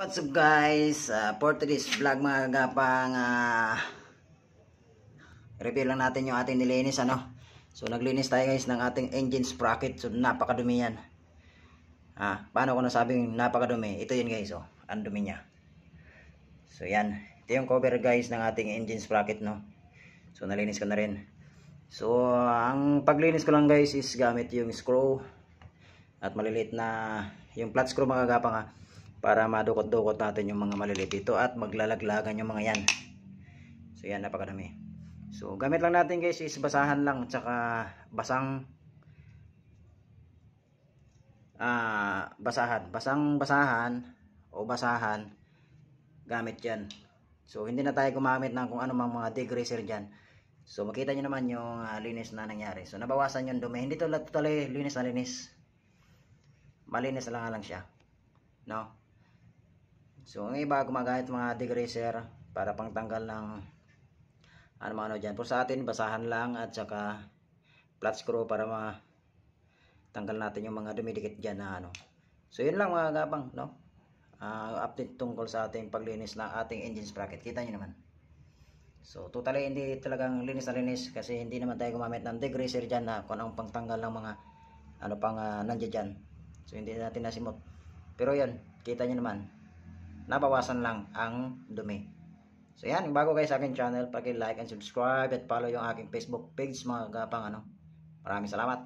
What's up guys, for today's vlog mga kagapang, review lang natin yung ating nilinis So naglinis tayo guys ng ating engine sprocket. So napakadumi yan. Paano ko nasabing napakadumi? Ito yun guys, ang dumi niya. So yan, ito yung cover guys ng ating engine sprocket So nalinis ko na rin. So ang paglinis ko lang guys is gamit yung screw at maliliit na yung flat screw mga kagapang para madukot-dukot natin yung mga maliliit dito at maglalaglagan yung mga yan. So yan, napakadami. So gamit lang natin guys is basahan lang at saka basahan o basahan gamit yan. So hindi na tayo gumamit ng kung ano mang mga degreaser dyan. So makita nyo naman yung linis na nangyari. So nabawasan yung dumi. Hindi totally linis na linis. Malinis na lang siya. So ang iba gumagamit mga degreaser para pangtanggal ng ano dyan. Pero sa atin basahan lang at saka flat screw para matanggal natin yung mga dumidikit dyan na So yun lang mga gabang update tungkol sa ating paglinis ng ating engine sprocket. Kita nyo naman. So totally hindi talagang linis na linis kasi hindi naman tayo gumamit ng degreaser dyan na kung anong pangtanggal ng mga nandiyan dyan. So hindi natin nasimot. Pero yun, kita nyo naman, nabawasan lang ang dumi. So yan, bago kayo sa aking channel, paki-like and subscribe at follow yung aking Facebook page mga gapang Maraming salamat.